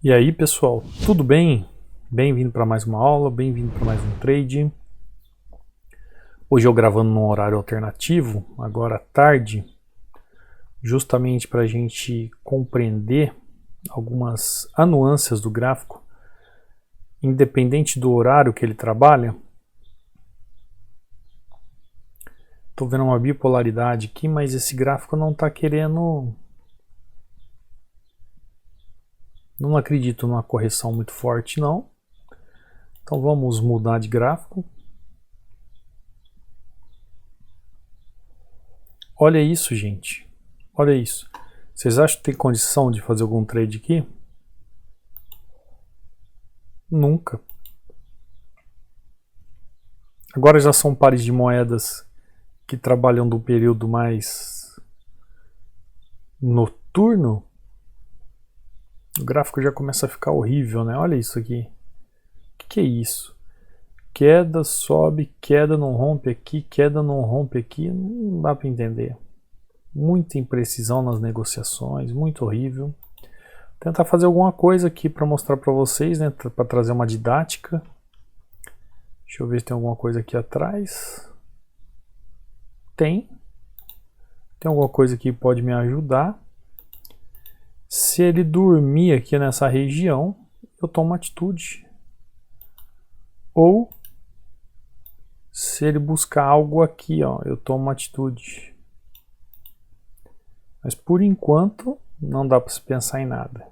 E aí pessoal, tudo bem? Bem-vindo para mais uma aula, bem-vindo para mais um trade. Hoje eu gravando num horário alternativo, agora à tarde, justamente para a gente compreender algumas nuances do gráfico, independente do horário que ele trabalha. Estou vendo uma bipolaridade aqui, mas esse gráfico não está querendo... Não acredito numa correção muito forte, não. Então vamos mudar de gráfico. Olha isso, gente. Olha isso. Vocês acham que tem condição de fazer algum trade aqui? Nunca. Agora já são pares de moedas que trabalham do período mais noturno. O gráfico já começa a ficar horrível, né? Olha isso aqui. O que é isso? Queda, sobe, queda, não rompe aqui, queda, não rompe aqui. Não dá para entender. Muita imprecisão nas negociações, muito horrível. Vou tentar fazer alguma coisa aqui para mostrar para vocês, né? Para trazer uma didática. Deixa eu ver se tem alguma coisa aqui atrás. Tem alguma coisa que pode me ajudar. Se ele dormir aqui nessa região, eu tomo uma atitude. Ou se ele buscar algo aqui, ó, eu tomo uma atitude. Mas por enquanto não dá para se pensar em nada.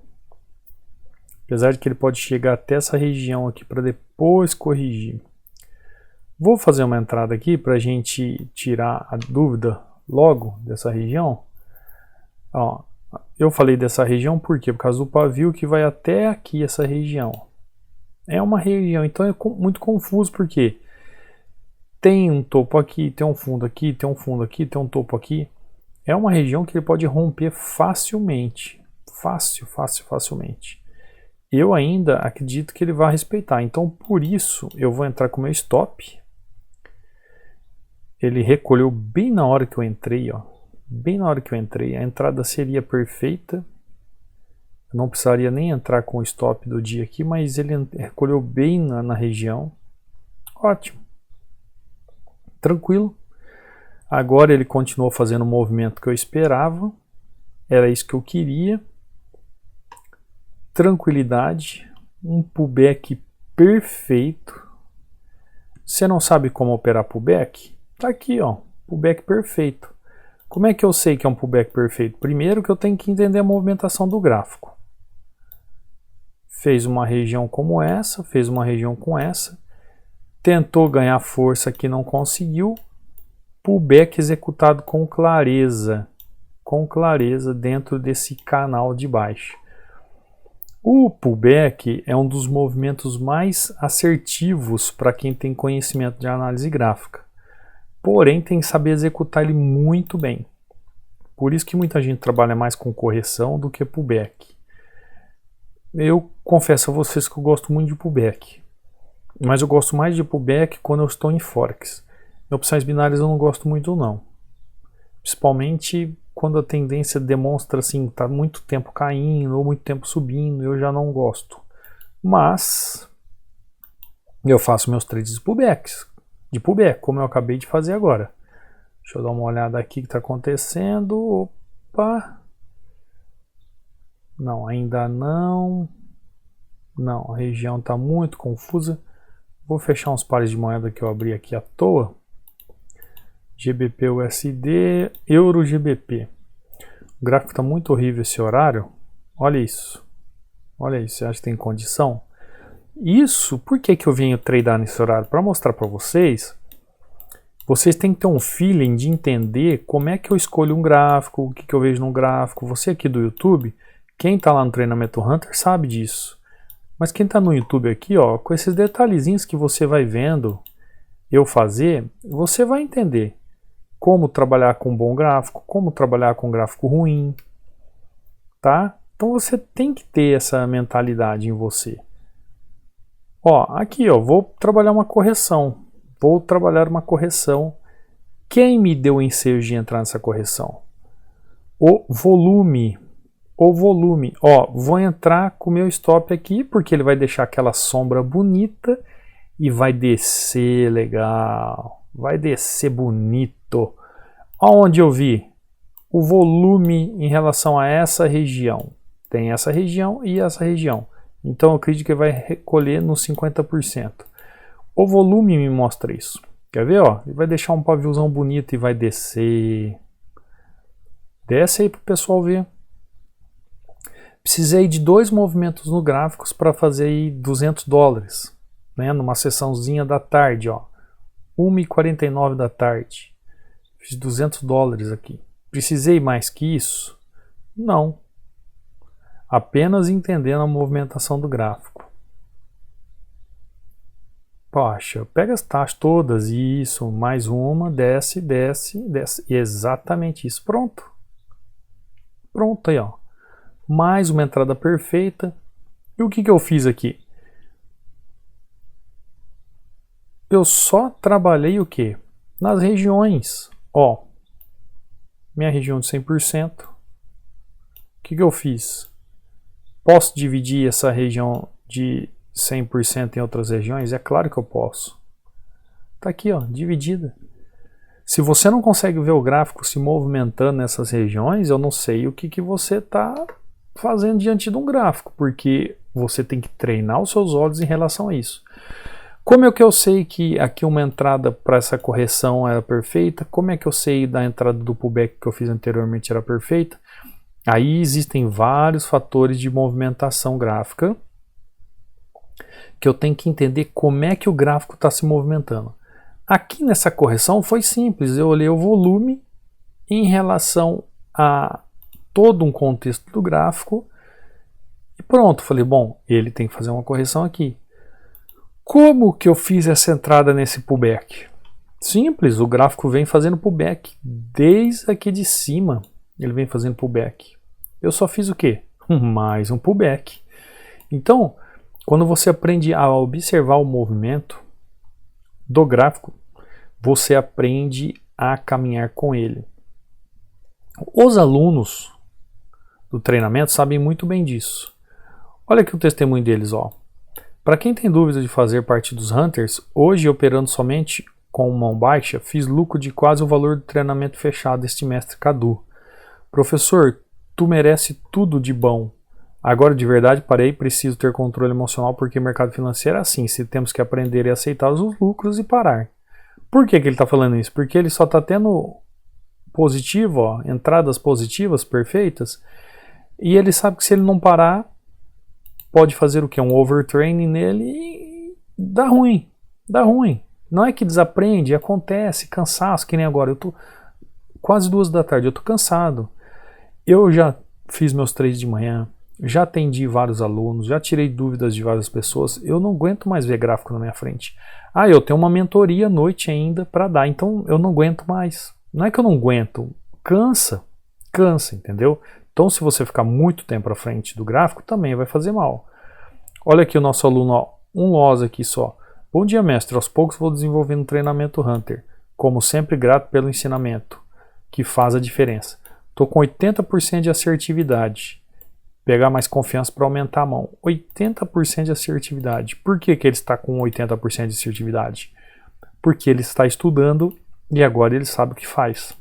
Apesar de que ele pode chegar até essa região aqui para depois corrigir. Vou fazer uma entrada aqui para a gente tirar a dúvida logo dessa região. Ó, eu falei dessa região por quê? Por causa do pavio que vai até aqui, essa região. É uma região, então é muito confuso porque tem um topo aqui, tem um fundo aqui, tem um fundo aqui, tem um topo aqui. É uma região que ele pode romper facilmente. Facilmente. Eu ainda acredito que ele vai respeitar. Então por isso eu vou entrar com o meu stop. Ele recolheu bem na hora que eu entrei, ó. Bem na hora que eu entrei, a entrada seria perfeita. Eu não precisaria nem entrar com o stop do dia aqui, mas ele recolheu bem na região. Ótimo. Tranquilo. Agora ele continuou fazendo o movimento que eu esperava. Era isso que eu queria. Tranquilidade. Um pullback perfeito. Você não sabe como operar pullback? Tá aqui, ó. Pullback perfeito. Como é que eu sei que é um pullback perfeito? Primeiro que eu tenho que entender a movimentação do gráfico. Fez uma região como essa, fez uma região com essa. Tentou ganhar força aqui, não conseguiu. Pullback executado com clareza dentro desse canal de baixo. O pullback é um dos movimentos mais assertivos para quem tem conhecimento de análise gráfica. Porém, tem que saber executar ele muito bem. Por isso que muita gente trabalha mais com correção do que pullback. Eu confesso a vocês que eu gosto muito de pullback. Mas eu gosto mais de pullback quando eu estou em Forex. Em opções binárias eu não gosto muito não. Principalmente quando a tendência demonstra assim, tá muito tempo caindo ou muito tempo subindo, eu já não gosto. Mas eu faço meus trades de pullback, como eu acabei de fazer agora. Deixa eu dar uma olhada aqui o que está acontecendo. Opa! Não, ainda não. Não, a região está muito confusa. Vou fechar uns pares de moeda que eu abri aqui à toa. GBP USD, Euro GBP. O gráfico está muito horrível esse horário. Olha isso. Olha isso, você acha que tem condição? Isso, por que eu venho tradar nesse horário? Para mostrar para vocês, vocês têm que ter um feeling de entender como é que eu escolho um gráfico, o que eu vejo no gráfico. Você aqui do YouTube, quem está lá no Treinamento Hunter sabe disso. Mas quem está no YouTube aqui, ó, com esses detalhezinhos que você vai vendo eu fazer, você vai entender como trabalhar com um bom gráfico, como trabalhar com um gráfico ruim, tá? Então você tem que ter essa mentalidade em você. Ó, aqui, ó, vou trabalhar uma correção. Quem me deu o ensejo de entrar nessa correção? O volume o volume. Ó, vou entrar com o meu stop aqui, porque ele vai deixar aquela sombra bonita e vai descer legal. Vai descer bonito. Aonde eu vi? O volume em relação a essa região. Tem essa região e essa região. Então eu acredito que vai recolher nos 50%. O volume me mostra isso. Quer ver? Ó? Ele vai deixar um paviozão bonito e vai descer. Desce aí para o pessoal ver. Precisei de 2 movimentos no gráficos para fazer aí $200. Né? Numa sessãozinha da tarde. Ó. 1h49 da tarde. Fiz $200 aqui. Precisei mais que isso? Não. Apenas entendendo a movimentação do gráfico. Poxa, pega as taxas todas, isso, mais uma, desce, desce, desce. Exatamente isso, pronto. Pronto aí, ó. Mais uma entrada perfeita. E o que eu fiz aqui? Eu só trabalhei o quê? Nas regiões, ó. Minha região de 100%. O que eu fiz? Posso dividir essa região de 100% em outras regiões? É claro que eu posso. Tá aqui, ó, dividida. Se você não consegue ver o gráfico se movimentando nessas regiões, eu não sei o que você está fazendo diante de um gráfico, porque você tem que treinar os seus olhos em relação a isso. Como é que eu sei que aqui uma entrada para essa correção era perfeita? Como é que eu sei da entrada do pullback que eu fiz anteriormente era perfeita? Aí existem vários fatores de movimentação gráfica que eu tenho que entender como é que o gráfico está se movimentando. Aqui nessa correção foi simples, eu olhei o volume em relação a todo um contexto do gráfico e pronto, falei, bom, ele tem que fazer uma correção aqui. Como que eu fiz essa entrada nesse pullback? Simples, o gráfico vem fazendo pullback desde aqui de cima, ele vem fazendo pullback. Eu só fiz o quê? Mais um pullback. Então, quando você aprende a observar o movimento do gráfico, você aprende a caminhar com ele. Os alunos do treinamento sabem muito bem disso. Olha aqui o testemunho deles, ó. Para quem tem dúvida de fazer parte dos Hunters, hoje operando somente com mão baixa, fiz lucro de quase o valor do treinamento fechado deste mestre Cadu. Professor, tu merece tudo de bom. Agora de verdade parei, preciso ter controle emocional porque mercado financeiro é assim, se temos que aprender e aceitar os lucros e parar. Por que ele está falando isso? Porque ele só está tendo positivo, ó, entradas positivas perfeitas, e ele sabe que se ele não parar, pode fazer o que? Um overtraining nele e dá ruim, dá ruim. Não é que desaprende, acontece, cansaço, que nem agora, eu tô quase 2 da tarde, eu tô cansado. Eu já fiz meus trades de manhã, já atendi vários alunos, já tirei dúvidas de várias pessoas, eu não aguento mais ver gráfico na minha frente. Ah, eu tenho uma mentoria à noite ainda para dar, então eu não aguento mais. Não é que eu não aguento, cansa, entendeu? Então se você ficar muito tempo à frente do gráfico, também vai fazer mal. Olha aqui o nosso aluno, ó, um loss aqui só. Bom dia, mestre, aos poucos vou desenvolvendo um treinamento Hunter. Como sempre, grato pelo ensinamento, que faz a diferença. Estou com 80% de assertividade. Pegar mais confiança para aumentar a mão. 80% de assertividade. Por que ele está com 80% de assertividade? Porque ele está estudando e agora ele sabe o que faz.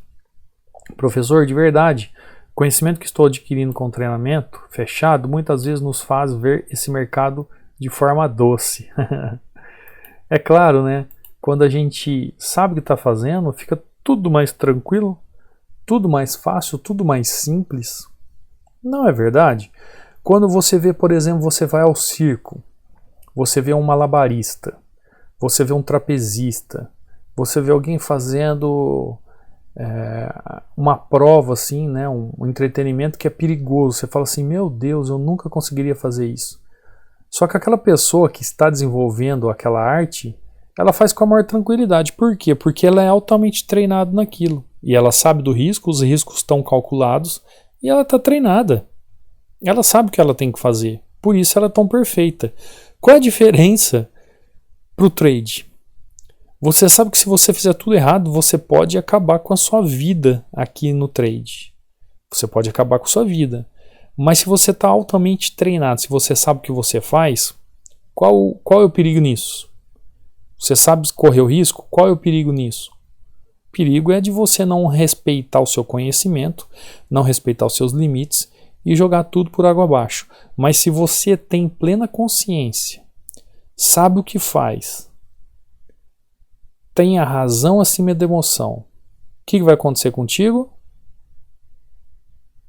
Professor, de verdade, o conhecimento que estou adquirindo com o treinamento fechado muitas vezes nos faz ver esse mercado de forma doce. É claro, né? Quando a gente sabe o que está fazendo, fica tudo mais tranquilo, tudo mais fácil, tudo mais simples. Não é verdade? Quando você vê, por exemplo, você vai ao circo, você vê um malabarista, você vê um trapezista, você vê alguém fazendo uma prova assim, né, um entretenimento que é perigoso. Você fala assim, meu Deus, eu nunca conseguiria fazer isso. Só que aquela pessoa que está desenvolvendo aquela arte, ela faz com a maior tranquilidade. Por quê? Porque ela é altamente treinada naquilo. E ela sabe do risco, os riscos estão calculados e ela está treinada. Ela sabe o que ela tem que fazer. Por isso ela é tão perfeita. Qual é a diferença para o trade? Você sabe que se você fizer tudo errado, você pode acabar com a sua vida aqui no trade. Você pode acabar com a sua vida. Mas se você está altamente treinado, se você sabe o que você faz, qual é o perigo nisso? Você sabe correr o risco? Qual é o perigo nisso? O perigo é de você não respeitar o seu conhecimento, não respeitar os seus limites e jogar tudo por água abaixo. Mas se você tem plena consciência, sabe o que faz, tem a razão acima da emoção, o que vai acontecer contigo?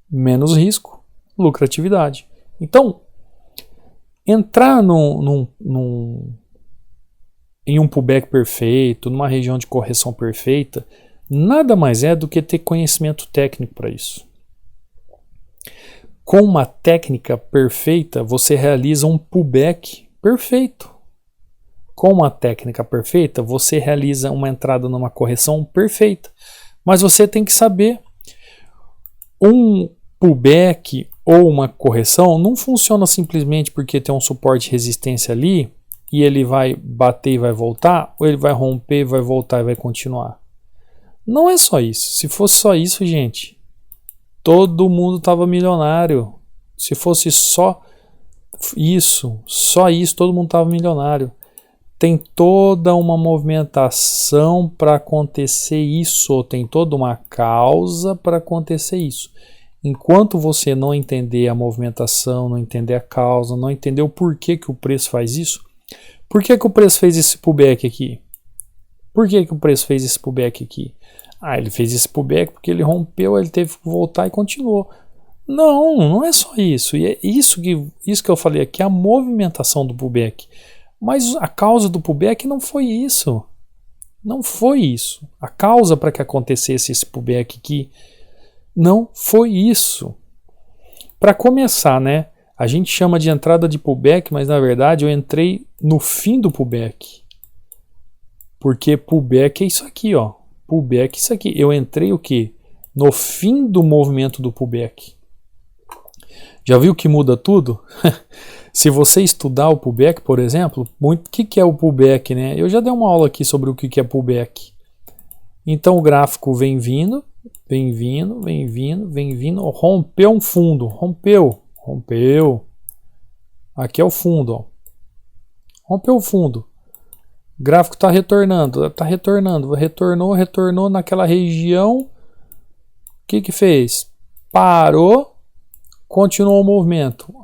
Menos risco, lucratividade. Então, entrar em um pullback perfeito, numa região de correção perfeita, nada mais é do que ter conhecimento técnico para isso. Com uma técnica perfeita, você realiza um pullback perfeito. Com uma técnica perfeita, você realiza uma entrada numa correção perfeita. Mas você tem que saber, um pullback ou uma correção não funciona simplesmente porque tem um suporte de resistência ali e ele vai bater e vai voltar, ou ele vai romper, vai voltar e vai continuar. Não é só isso. Se fosse só isso, gente, todo mundo estava milionário. Se fosse só isso, todo mundo estava milionário. Tem toda uma movimentação para acontecer isso, tem toda uma causa para acontecer isso. Enquanto você não entender a movimentação, não entender a causa, não entender o porquê que o preço faz isso, por que o preço fez esse pullback aqui? Por que o preço fez esse pullback aqui? Ah, ele fez esse pullback porque ele rompeu, ele teve que voltar e continuou. Não é só isso. E é isso que eu falei aqui, a movimentação do pullback. Mas a causa do pullback não foi isso. Não foi isso. A causa para que acontecesse esse pullback aqui não foi isso. Para começar, né? A gente chama de entrada de pullback, mas na verdade eu entrei no fim do pullback. Porque pullback é isso aqui, ó. Pullback é isso aqui. Eu entrei o quê? No fim do movimento do pullback. Já viu que muda tudo? Se você estudar o pullback, por exemplo, o que é o pullback, né? Eu já dei uma aula aqui sobre o que é pullback. Então o gráfico vem vindo, rompeu um fundo, rompeu. Aqui é o fundo, ó. Rompeu o fundo. O gráfico está retornando, retornou naquela região. O que fez? Parou, continuou o movimento.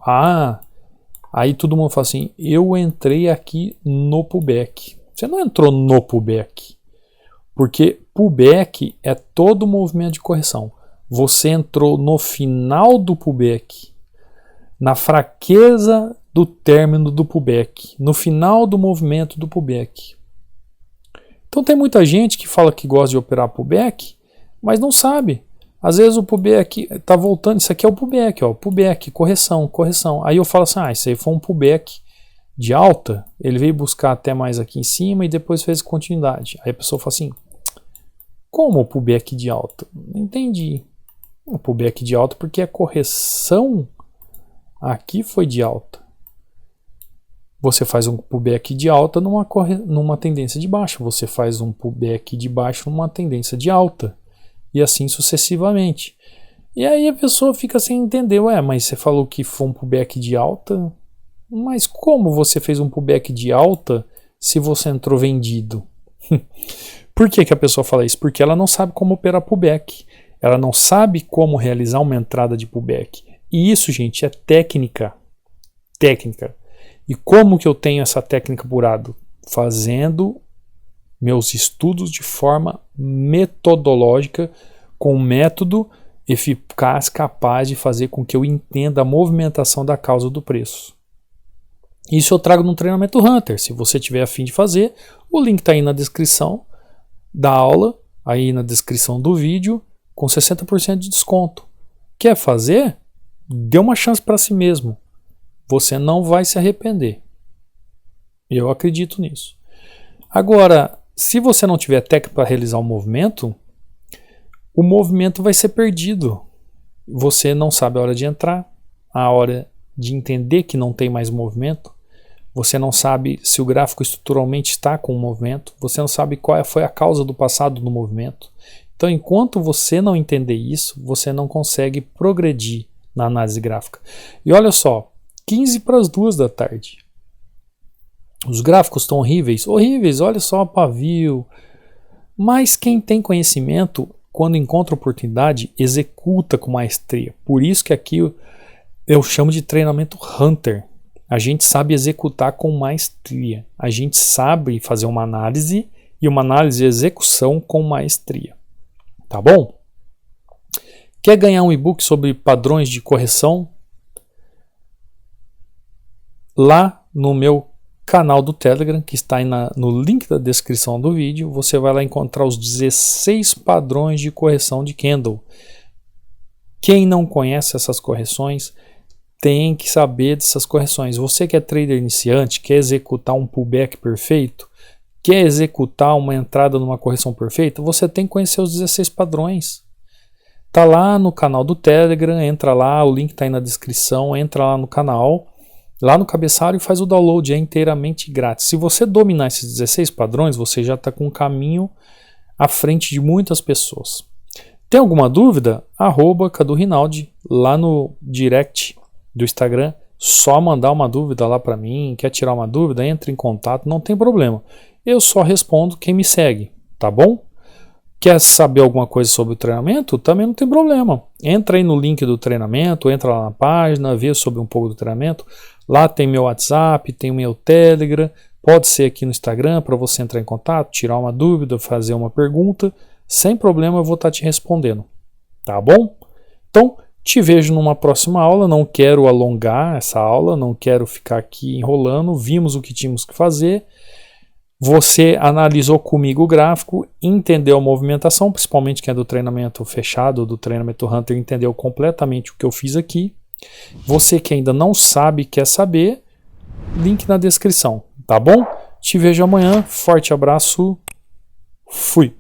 Aí todo mundo fala assim, eu entrei aqui no pullback. Você não entrou no pullback, porque pullback é todo movimento de correção. Você entrou no final do pullback, na fraqueza do término do pullback, no final do movimento do pullback. Então tem muita gente que fala que gosta de operar pullback, mas não sabe. Às vezes o pullback está voltando, isso aqui é o pullback, ó, pullback, correção. Aí eu falo assim, isso aí foi um pullback de alta, ele veio buscar até mais aqui em cima e depois fez continuidade. Aí a pessoa fala assim, como o pullback de alta? Não entendi. O pullback de alta porque a correção aqui foi de alta. Você faz um pullback de alta numa tendência de baixa, você faz um pullback de baixo numa tendência de alta. E assim sucessivamente. E aí a pessoa fica sem entender, mas você falou que foi um pullback de alta, mas como você fez um pullback de alta se você entrou vendido? Por que a pessoa fala isso? Porque ela não sabe como operar pullback, ela não sabe como realizar uma entrada de pullback. E isso, gente, é técnica. E como que eu tenho essa técnica apurada? Fazendo meus estudos de forma metodológica, com um método eficaz, capaz de fazer com que eu entenda a movimentação da causa do preço. Isso eu trago no treinamento Hunter. Se você tiver a fim de fazer, o link está aí na descrição da aula, aí na descrição do vídeo, com 60% de desconto. Quer fazer? Dê uma chance para si mesmo. Você não vai se arrepender. Eu acredito nisso. Agora, se você não tiver técnica para realizar o movimento vai ser perdido. Você não sabe a hora de entrar, a hora de entender que não tem mais movimento. Você não sabe se o gráfico estruturalmente está com o movimento. Você não sabe qual foi a causa do passado do movimento. Então, enquanto você não entender isso, você não consegue progredir na análise gráfica. E olha só, 15 para as 2 da tarde. Os gráficos estão horríveis, horríveis, olha só o pavio. Mas quem tem conhecimento, quando encontra oportunidade, executa com maestria. Por isso que aqui eu chamo de treinamento Hunter. A gente sabe executar com maestria. A gente sabe fazer uma análise e uma análise de execução com maestria. Tá bom? Quer ganhar um e-book sobre padrões de correção? Lá no meu canal do Telegram, que está aí no link da descrição do vídeo, você vai lá encontrar os 16 padrões de correção de candle. Quem não conhece essas correções, tem que saber dessas correções. Você que é trader iniciante, quer executar um pullback perfeito, quer executar uma entrada numa correção perfeita, você tem que conhecer os 16 padrões. Tá lá no canal do Telegram, entra lá, o link está aí na descrição, entra lá no canal, lá no cabeçalho e faz o download, é inteiramente grátis. Se você dominar esses 16 padrões, você já está com um caminho à frente de muitas pessoas. Tem alguma dúvida? @CaduRinaldi, lá no direct do Instagram, só mandar uma dúvida lá para mim, quer tirar uma dúvida, entre em contato, não tem problema. Eu só respondo quem me segue, tá bom? Quer saber alguma coisa sobre o treinamento? Também não tem problema. Entra aí no link do treinamento, entra lá na página, vê sobre um pouco do treinamento. Lá tem meu WhatsApp, tem o meu Telegram, pode ser aqui no Instagram para você entrar em contato, tirar uma dúvida, fazer uma pergunta. Sem problema eu vou estar te respondendo. Tá bom? Então, te vejo numa próxima aula. Não quero alongar essa aula, não quero ficar aqui enrolando. Vimos o que tínhamos que fazer. Você analisou comigo o gráfico, entendeu a movimentação, principalmente quem é do treinamento fechado, do treinamento Hunter, entendeu completamente o que eu fiz aqui. Você que ainda não sabe, quer saber, link na descrição, tá bom? Te vejo amanhã, forte abraço, fui!